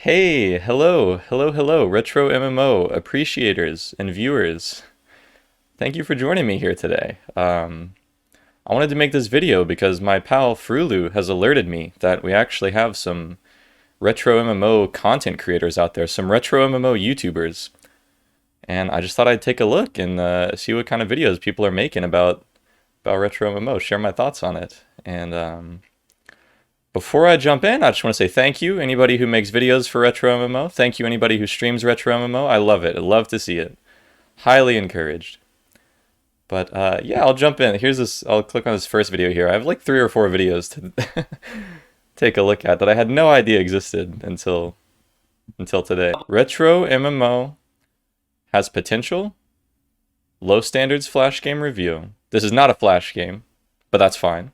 Hey, hello, Retro MMO appreciators and viewers. Thank you for joining me here today. I wanted to make this video because my pal Frulu has alerted me that we actually have some Retro MMO content creators out there, some Retro MMO Youtubers. And I just thought I'd take a look and see what kind of videos people are making about Retro MMO, share my thoughts on it. And before I jump in, I just want to say thank you, anybody who makes videos for Retro MMO. Thank you, anybody who streams Retro MMO. I love it. I love to see it. Highly encouraged. But yeah, I'll jump in. I'll click on this first video here. I have like 3 or 4 videos to take a look at that I had no idea existed until today. Retro MMO has potential. Low standards flash game review. This is not a flash game, but that's fine.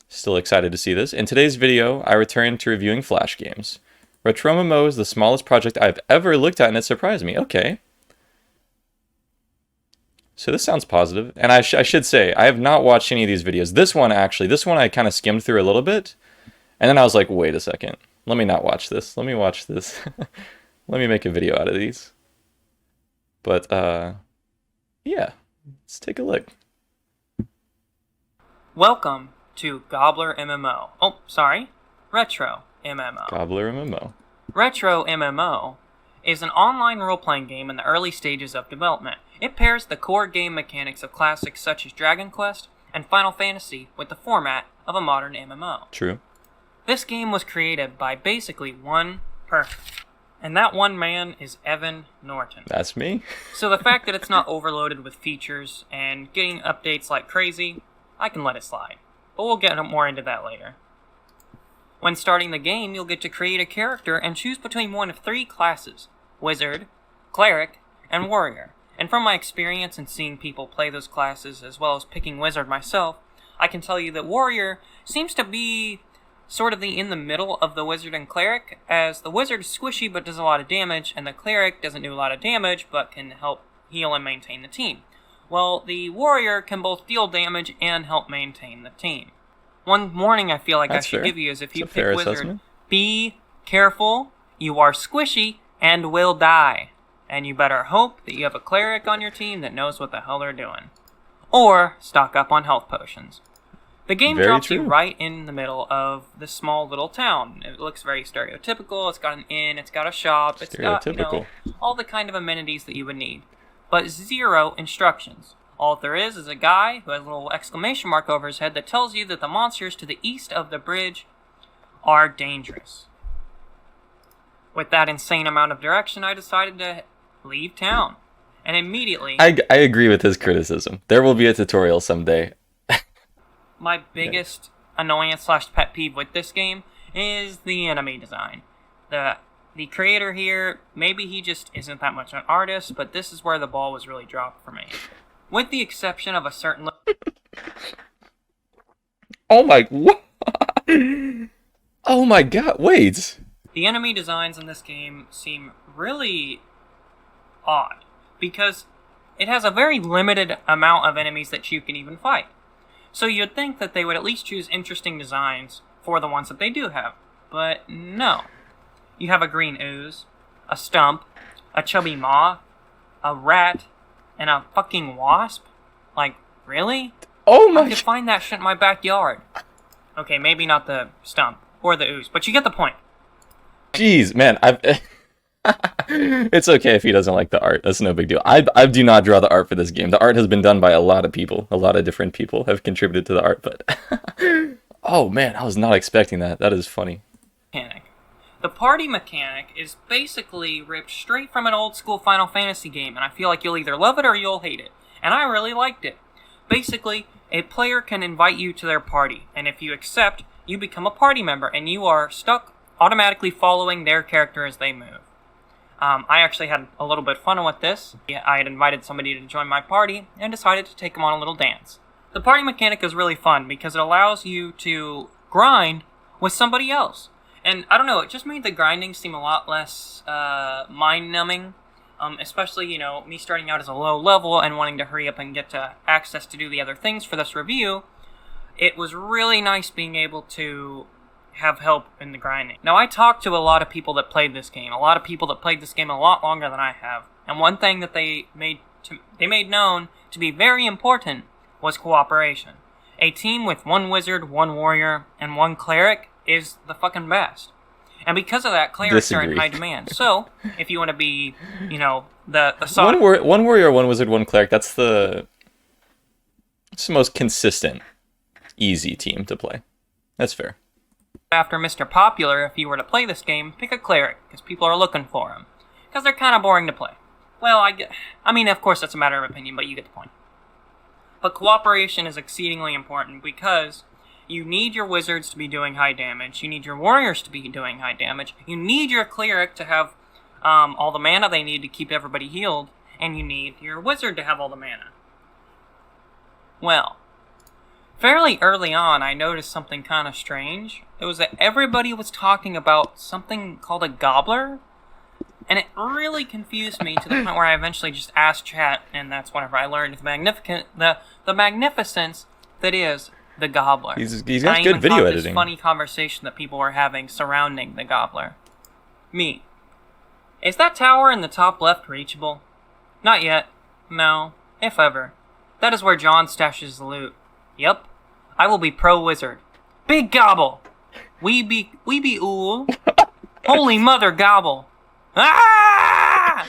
Still excited to see this. In today's video, I return to reviewing flash games. RetroMMO is the smallest project I've ever looked at, and it surprised me. Okay. So this sounds positive. And I should say, I have not watched any of these videos. This one I kind of skimmed through a little bit. And then I was like, wait a second. Let me not watch this. Let me watch this. Let me make a video out of these. But, yeah. Let's take a look. Welcome to Gobbler MMO. Oh, sorry. Retro MMO. Gobbler MMO. Retro MMO is an online role-playing game in the early stages of development. It pairs the core game mechanics of classics such as Dragon Quest and Final Fantasy with the format of a modern MMO. True. This game was created by basically one person, and that one man is Evan Norton. That's me. So the fact that it's not overloaded with features and getting updates like crazy, I can let it slide. But we'll get more into that later. When starting the game, you'll get to create a character and choose between one of 3 classes: Wizard, Cleric, and Warrior. And from my experience in seeing people play those classes, as well as picking Wizard myself, I can tell you that Warrior seems to be sort of in the middle of the Wizard and Cleric, as the Wizard is squishy but does a lot of damage, and the Cleric doesn't do a lot of damage but can help heal and maintain the team. Well, the Warrior can both deal damage and help maintain the team. One warning I feel like I should give you is if you pick Wizard, be careful, you are squishy and will die. And you better hope that you have a Cleric on your team that knows what the hell they're doing. Or stock up on health potions. The game drops you right in the middle of this small little town. It looks very stereotypical. It's got an inn, it's got a shop, it's got, all the kind of amenities that you would need. But 0 instructions. All there is a guy who has a little exclamation mark over his head that tells you that the monsters to the east of the bridge are dangerous. With that insane amount of direction, I decided to leave town. And immediately... I agree with his criticism. There will be a tutorial someday. My biggest annoyance / pet peeve with this game is the enemy design. The creator here, maybe he just isn't that much an artist, but this is where the ball was really dropped for me. With the exception of a certain... Oh my... What? Oh my god, wait! The enemy designs in this game seem really odd, because it has a very limited amount of enemies that you can even fight. So you'd think that they would at least choose interesting designs for the ones that they do have, but no. You have a green ooze, a stump, a chubby moth, a rat, and a fucking wasp? Like, really? Oh my... I could find that shit in my backyard. Okay, maybe not the stump or the ooze, but you get the point. Jeez, man, It's okay if he doesn't like the art. That's no big deal. I do not draw the art for this game. The art has been done by a lot of people. A lot of different people have contributed to the art, but... Oh man, I was not expecting that. That is funny. Mechanic. The party mechanic is basically ripped straight from an old school Final Fantasy game, and I feel like you'll either love it or you'll hate it. And I really liked it. Basically, a player can invite you to their party, and if you accept, you become a party member, and you are stuck automatically following their character as they move. I actually had a little bit of fun with this. I had invited somebody to join my party, and decided to take them on a little dance. The party mechanic is really fun, because it allows you to grind with somebody else. And, I don't know, it just made the grinding seem a lot less mind-numbing. Especially, me starting out as a low level and wanting to hurry up and get to access to do the other things for this review. It was really nice being able to have help in the grinding. Now, I talked to a lot of people that played this game, a lot of people that played this game a lot longer than I have, and one thing that they made known to be very important was cooperation. A team with one wizard, one warrior, and one cleric is the fucking best. And because of that, clerics are in high demand. So, if you want to be, you know, the one warrior, one wizard, one cleric, it's the most consistent, easy team to play. That's fair. After Mr. Popular, if you were to play this game, pick a cleric, because people are looking for him. Because they're kind of boring to play. Well, I mean, of course, that's a matter of opinion, but you get the point. But cooperation is exceedingly important because you need your wizards to be doing high damage, you need your warriors to be doing high damage, you need your cleric to have all the mana they need to keep everybody healed, and you need your wizard to have all the mana. Well, fairly early on, I noticed something kind of strange. It was that everybody was talking about something called a gobbler, and it really confused me to the point where I eventually just asked chat, and that's whenever I learned the magnificence that is the gobbler. He's got good video editing. This funny conversation that people were having surrounding the gobbler. Me. Is that tower in the top left reachable? Not yet. No. If ever. That is where John stashes the loot. Yep. I will be pro wizard. Big gobble! We be ool. Holy mother gobble! Ah!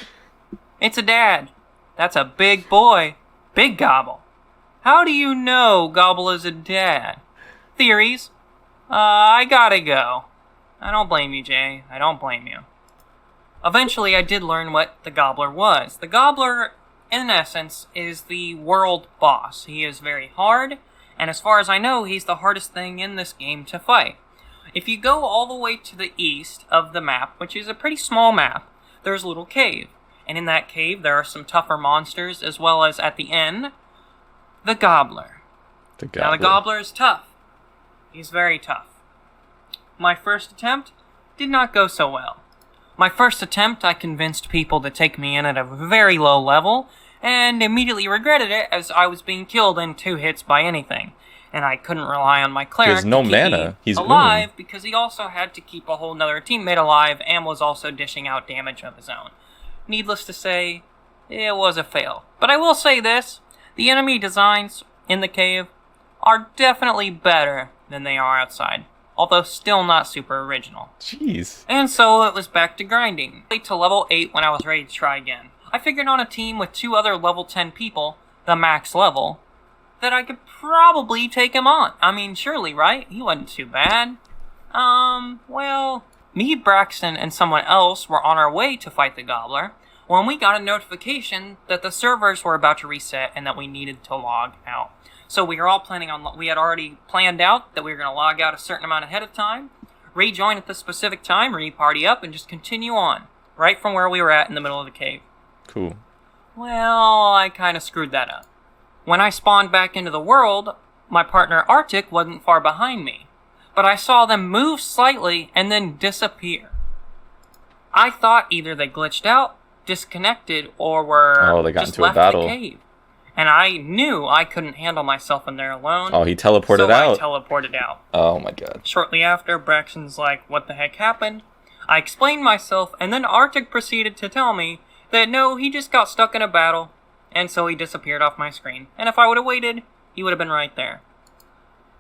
It's a dad. That's a big boy. Big gobble. How do you know Gobble is a dad? Theories? I gotta go. I don't blame you, Jay. I don't blame you. Eventually, I did learn what the Gobbler was. The Gobbler, in essence, is the world boss. He is very hard, and as far as I know, he's the hardest thing in this game to fight. If you go all the way to the east of the map, which is a pretty small map, there's a little cave. And in that cave, there are some tougher monsters, as well as, at the end, the Gobbler. Now, the Gobbler is tough. He's very tough. My first attempt did not go so well. My first attempt, I convinced people to take me in at a very low level, and immediately regretted it as I was being killed in 2 hits by anything. And I couldn't rely on my cleric to keep me alive, because he also had to keep a whole nother teammate alive, and was also dishing out damage of his own. Needless to say, it was a fail. But I will say this, the enemy designs in the cave are definitely better than they are outside, although still not super original. Jeez. And so it was back to grinding, to level 8 when I was ready to try again. I figured on a team with 2 other level 10 people, the max level, that I could probably take him on. I mean, surely, right? He wasn't too bad. Well, me, Braxton, and someone else were on our way to fight the Gobbler when we got a notification that the servers were about to reset and that we needed to log out. So we were all we had already planned out that we were going to log out a certain amount ahead of time, rejoin at the specific time, re-party up, and just continue on, right from where we were at in the middle of the cave. Cool. Well, I kind of screwed that up. When I spawned back into the world, my partner Arctic wasn't far behind me, but I saw them move slightly and then disappear. I thought either they glitched out, disconnected, or were they got just into left a battle. the cave. And I knew I couldn't handle myself in there alone. Oh, he teleported out. So I teleported out. Oh my god. Shortly after, Braxton's like, what the heck happened? I explained myself, and then Arctic proceeded to tell me that no, he just got stuck in a battle, and so he disappeared off my screen. And if I would have waited, he would have been right there.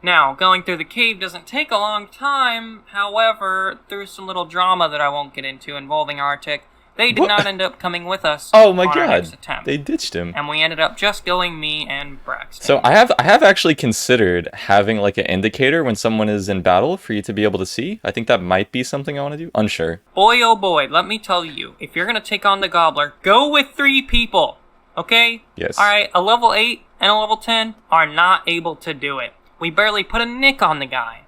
Now, going through the cave doesn't take a long time. However, through some little drama that I won't get into involving Arctic, they did not end up coming with us on our next attempt. They ditched him. And we ended up just going me and Braxton. So I have actually considered having like an indicator when someone is in battle for you to be able to see. I think that might be something I want to do. Unsure. Boy, oh boy, let me tell you, if you're going to take on the Gobbler, go with 3 people. Okay? Yes. Alright, a level 8 and a level 10 are not able to do it. We barely put a nick on the guy.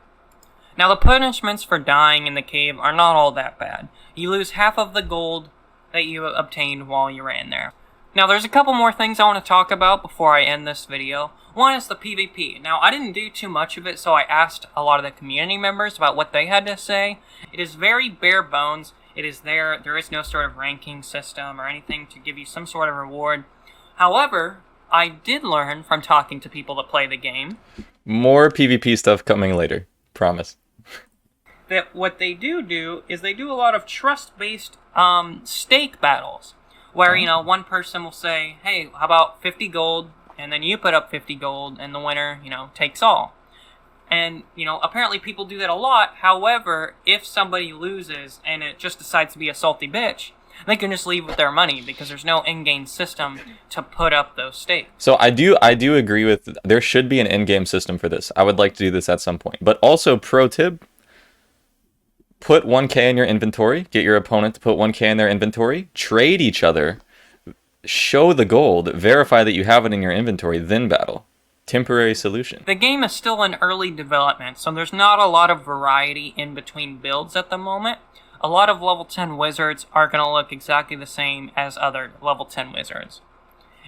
Now, the punishments for dying in the cave are not all that bad. You lose half of the gold that you obtained while you were in there. Now, there's a couple more things I want to talk about before I end this video. One is the PvP. Now, I didn't do too much of it, so I asked a lot of the community members about what they had to say. It is very bare bones. It is there is no sort of ranking system or anything to give you some sort of reward. However, I did learn from talking to people that play the game. More PvP stuff coming later. Promise. that what they do is they do a lot of trust-based stake battles, where, you know, one person will say, hey, how about 50 gold, and then you put up 50 gold, and the winner, you know, takes all. And, you know, apparently people do that a lot. However, if somebody loses and it just decides to be a salty bitch, they can just leave with their money because there's no in-game system to put up those stakes. So I do agree with, there should be an in-game system for this. I would like to do this at some point. But also, pro tip, put 1k in your inventory, get your opponent to put 1k in their inventory, trade each other, show the gold, verify that you have it in your inventory, then battle. Temporary solution. The game is still in early development, so there's not a lot of variety in between builds at the moment. A lot of level 10 wizards are going to look exactly the same as other level 10 wizards.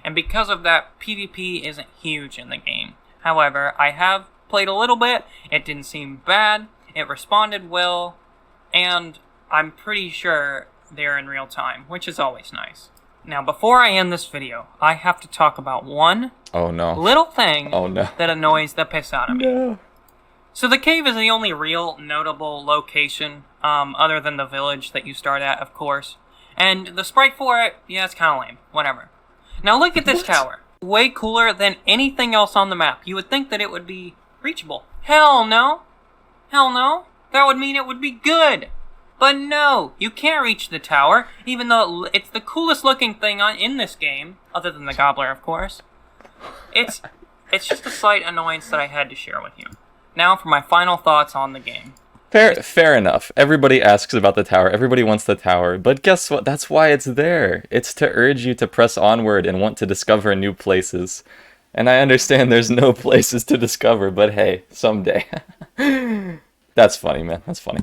And because of that, PvP isn't huge in the game. However, I have played a little bit, it didn't seem bad, it responded well, and I'm pretty sure they're in real time, which is always nice. Now, before I end this video, I have to talk about one little thing that annoys the piss out of me. No. So the cave is the only real notable location, other than the village that you start at, of course. And the sprite for it, yeah, it's kind of lame. Whatever. Now look at this tower. Way cooler than anything else on the map. You would think that it would be reachable. Hell no. Hell no. That would mean it would be good. But no, you can't reach the tower, even though it's the coolest looking thing in this game, other than the gobbler, of course. It's just a slight annoyance that I had to share with you. Now for my final thoughts on the game. Fair enough. Everybody asks about the tower. Everybody wants the tower. But guess what? That's why it's there. It's to urge you to press onward and want to discover new places. And I understand there's no places to discover, but hey, someday. That's funny, man. That's funny.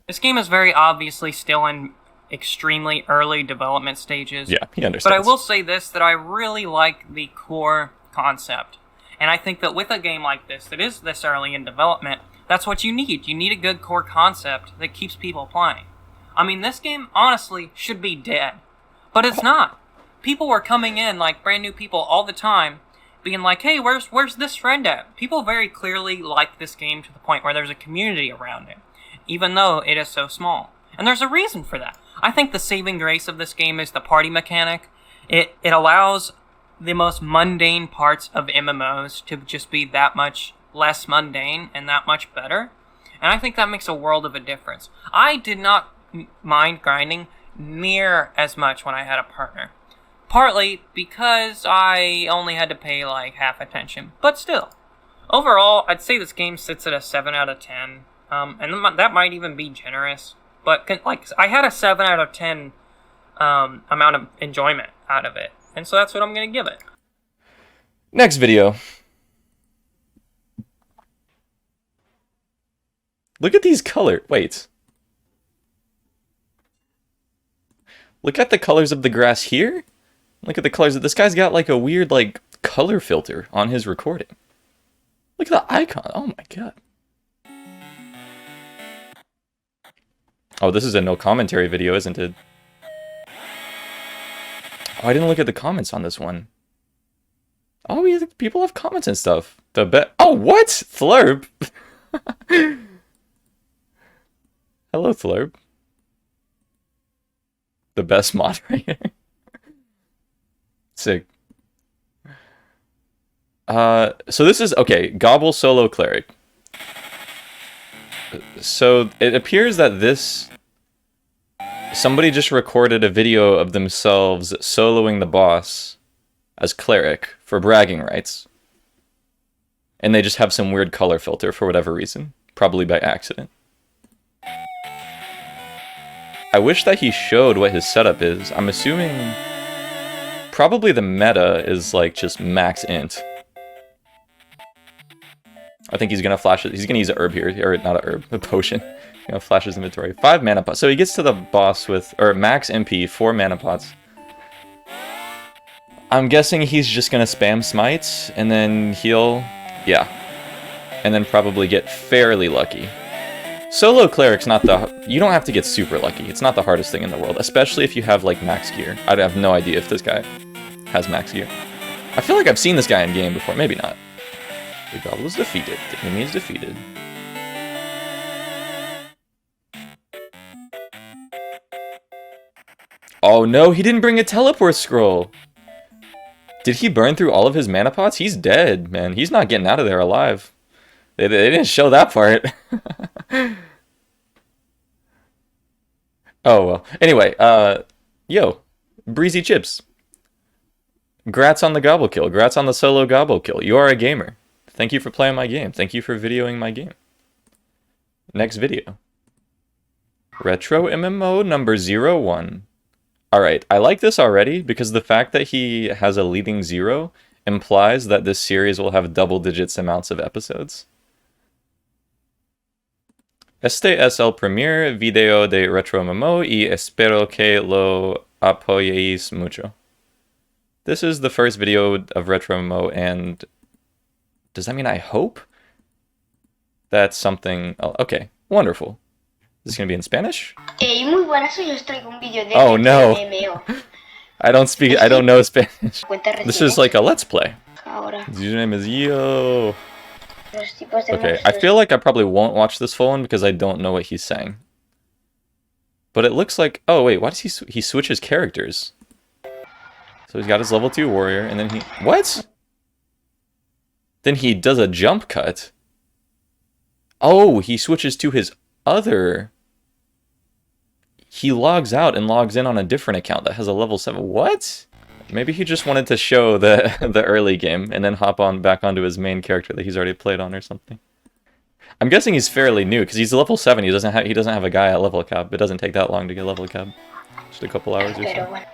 This game is very obviously still in extremely early development stages. Yeah, he understands. But I will say this, that I really like the core concept. And I think that with a game like this, that is this early in development, that's what you need. You need a good core concept that keeps people playing. I mean, this game, honestly, should be dead. But it's not. People were coming in, like brand new people all the time, being like, hey, where's this friend at? People very clearly like this game to the point where there's a community around it, even though it is so small. And there's a reason for that. I think the saving grace of this game is the party mechanic. It allows the most mundane parts of MMOs to just be that much less mundane and that much better. And I think that makes a world of a difference. I did not mind grinding near as much when I had a partner. Partly because I only had to pay like half attention, but still. Overall, I'd say this game sits at a 7 out of 10. And that might even be generous. But like, I had a 7 out of 10 amount of enjoyment out of it. And so that's what I'm going to give it. Next video. Look at these colors. Wait. Look at the colors of the grass here. Look at the colors. This guy's got like a weird like color filter on his recording. Look at the icon. Oh my god. Oh, this is a no commentary video, isn't it? Oh, I didn't look at the comments on this one. Oh, yeah, people have comments and stuff. Oh, what? Thlurp? Hello, Thlurp. The best moderator. Sick. So this is, okay, Gobble Solo Cleric. So it appears that somebody just recorded a video of themselves soloing the boss as Cleric for bragging rights. And they just have some weird color filter for whatever reason. Probably by accident. I wish that he showed what his setup is. I'm assuming probably the meta is like just max int. I think he's gonna flash it. He's gonna use a herb here, or not a herb, a potion. He's gonna flash his inventory. 5 mana pots. So he gets to the boss with, or max MP, 4 mana pots. I'm guessing he's just gonna spam smites, and then heal, yeah. And then probably get fairly lucky. Solo Cleric's not you don't have to get super lucky. It's not the hardest thing in the world, especially if you have like max gear. I have no idea if this guy has max gear. I feel like I've seen this guy in game before, maybe not. The gobble is defeated. The enemy is defeated. Oh no, he didn't bring a teleport scroll. Did he burn through all of his mana pots? He's dead, man. He's not getting out of there alive. They didn't show that part. Oh well. Anyway, yo, Breezy Chips. Grats on the gobble kill. Grats on the solo gobble kill. You are a gamer. Thank you for playing my game. Thank you for videoing my game. Next video. Retro MMO number 01. Alright, I like this already because the fact that he has a leading 0 implies that this series will have double digits amounts of episodes. Este es el primer video de RetroMMO y espero que lo apoyéis mucho. This is the first video of RetroMMO, and does that mean I hope? That's something... Oh, okay, wonderful. Is this going to be in Spanish? Hey, muy buenas, hoy os traigo un vídeo de Oh no! RetroMMO. I don't know Spanish. Cuenta This recién, is like a let's play. ahora His username is Yo. los tipos de Okay, I feel like I probably won't watch this full one because I don't know what he's saying. But it looks like... Oh wait, why does he switches characters? So he's got his level 2 warrior, and then he... What? Then he does a jump cut. Oh, he switches to his other... He logs out and logs in on a different account that has a level 7. What? Maybe he just wanted to show the early game and then hop on back onto his main character that he's already played on or something. I'm guessing he's fairly new because he's level 7. He doesn't have a guy at level cap. It doesn't take that long to get level cap. Just a couple hours or Pero so. bueno,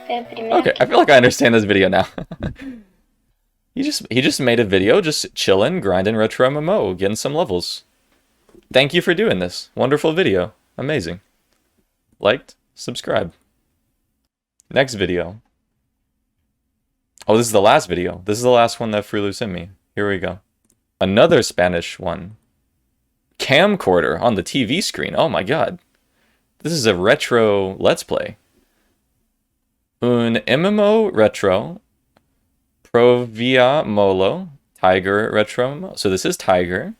pero primero Okay, I feel like I understand this video now. He just made a video just chilling, grinding Retro MMO, getting some levels. Thank you for doing this. Wonderful video. Amazing. Liked, subscribe. Next video. Oh, this is the last video. This is the last one that Frulu sent me. Here we go. Another Spanish one. Camcorder on the TV screen. Oh my god. This is a retro let's play. Un MMO retro. Provia Molo. Tiger retro. So this is Tiger.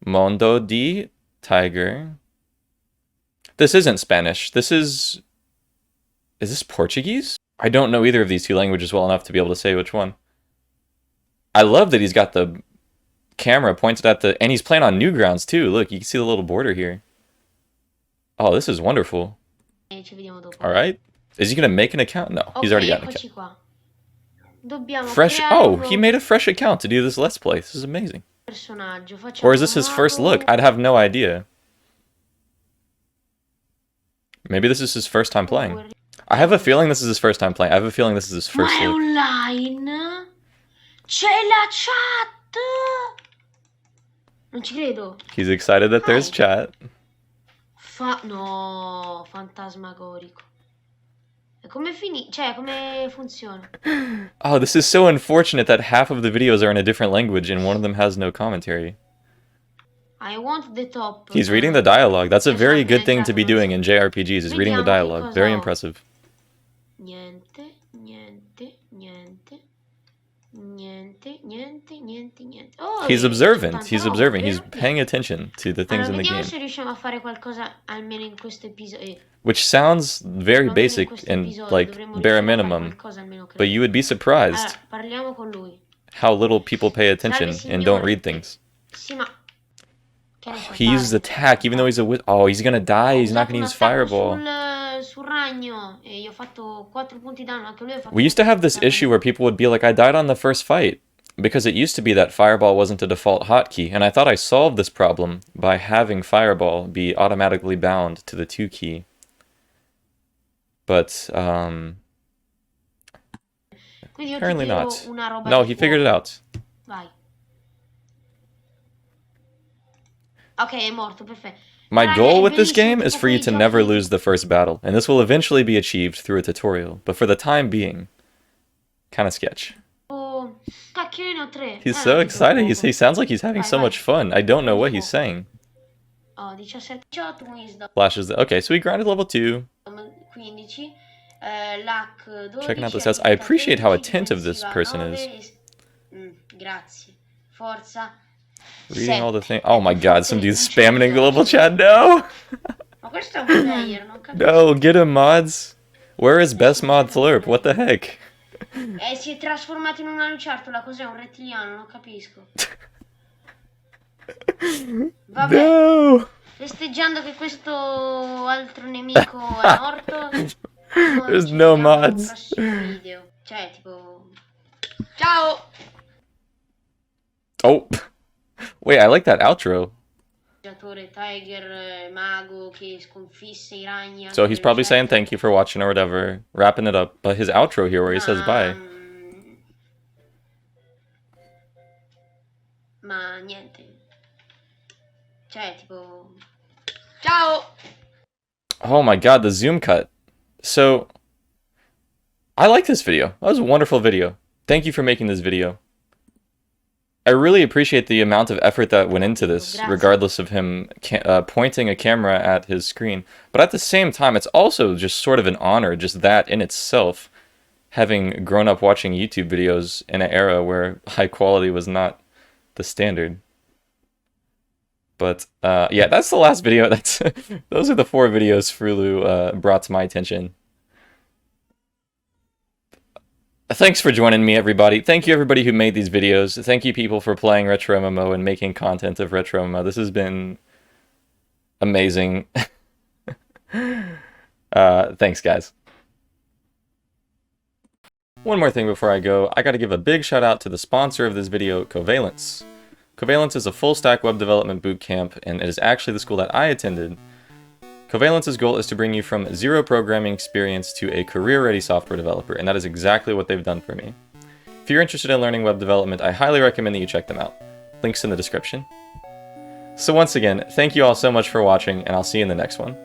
Mondo di Tiger. This isn't Spanish. This is... Is this Portuguese? I don't know either of these two languages well enough to be able to say which one. I love that he's got the camera pointed at the... And he's playing on Newgrounds too. Look, you can see the little border here. Oh, this is wonderful. ci vediamo dopo. Alright. Is he going to make an account? No, he's already got an Eccoci account. qua. Dobbiamo Fresh... creare Oh, un he nuovo made a fresh account to do this Let's Play. This is amazing. personaggio. Facciamo Or is this un his first mago. look? I'd have no idea. Maybe this is his first time playing. I have a feeling this is his first time playing. I have a feeling this is his Ma first è look. online? C'è la chat! Non ci credo. He's excited that there's chat. No, fantasmagorico. E come Cioè, come funziona? Oh, this is so unfortunate that half of the videos are in a different language and one of them has no commentary. I want the top. He's reading the dialogue. That's a very good thing to be doing in JRPGs, is reading the dialogue. Very impressive. Niente, niente, niente. Niente, niente, niente, niente. Oh, He's observant. He's 89, observing. He's vero? paying attention to the things in the Vediamo game. se riusciamo a fare qualcosa almeno in questo episodio. Which sounds very Almeno in basic questo and episodio like dovremmo bare riuscire a fare minimum. qualcosa almeno, credo. But you would be surprised Allora, parliamo con lui. how little people pay attention Salve, and don't signore. read things. Sì, ma... Che ne so, He uses parli. attack even though he's a wizard. Oh, he's gonna die. He's not Ho gonna use usato un attacco fireball. sul ragno e gli ho fatto 4 punti danno, anche lui ha fatto We used to have this 4 punti issue where people would be like, I died on the first fight. Because it used to be that fireball wasn't a default hotkey, and I thought I solved this problem by having fireball be automatically bound to the 2 key. But, danno. Quindi io ti apparently tiro not. una roba No, di he figured it fuoco. out. Vai. Ok, è morto, perfetto. My Raga, goal è with this bellissimo, game is tipo for you quei to never giochi- lose the first battle, and this will eventually be achieved through a tutorial, but for the time being, kind of sketch. Oh, cacchio, io ne ho 3. He's so excited. He sounds like he's having Vai, so vai. much fun. I don't know what he's saying. Oh, 17, 18, wisdom, Flashes. Okay, so he grinded level 2. 15, luck 12. Checking out the stats. I appreciate how 13, attentive this difensiva person 9, is. Grazie. Forza. Reading all the 7. things. Oh my god, some dude's spamming in global chat. No! Ma questo è un player, non No, capisco. get him, mods. Where is best mod Flurp? What the heck? Si è trasformato in una lucertola, cos'è? Un rettiliano, non capisco. Vabbè, No. festeggiando che questo altro nemico è morto, noi There's ci no vediamo al mods. prossimo video. Cioè, tipo... Ciao! Oh. Wait, I like that outro. Tiger, mago che sconfisse I ragni So anche he's le probably saying lucertole. thank you for watching or whatever, wrapping it up. But his outro here where he says Ma... bye. Ma niente. Cioè, tipo... Ciao! Oh my god, the zoom cut. So, I like this video. That was a wonderful video. Thank you for making this video. I really appreciate the amount of effort that went into this, Grazie. regardless of him pointing a camera at his screen. But at the same time, it's also just sort of an honor, just that in itself, having grown up watching YouTube videos in an era where high quality was not the standard. But yeah, that's the last video. That's those are the 4 videos Frulu brought to my attention. Thanks for joining me, everybody. Thank you, everybody who made these videos. Thank you, people, for playing RetroMMO and making content of RetroMMO. This has been amazing. Thanks, guys. One more thing before I go, I gotta give a big shout out to the sponsor of this video, Covalence. Covalence is a full-stack web development bootcamp, and it is actually the school that I attended. Covalence's goal is to bring you from zero programming experience to a career-ready software developer, and that is exactly what they've done for me. If you're interested in learning web development, I highly recommend that you check them out. Links in the description. So once again, thank you all so much for watching, and I'll see you in the next one.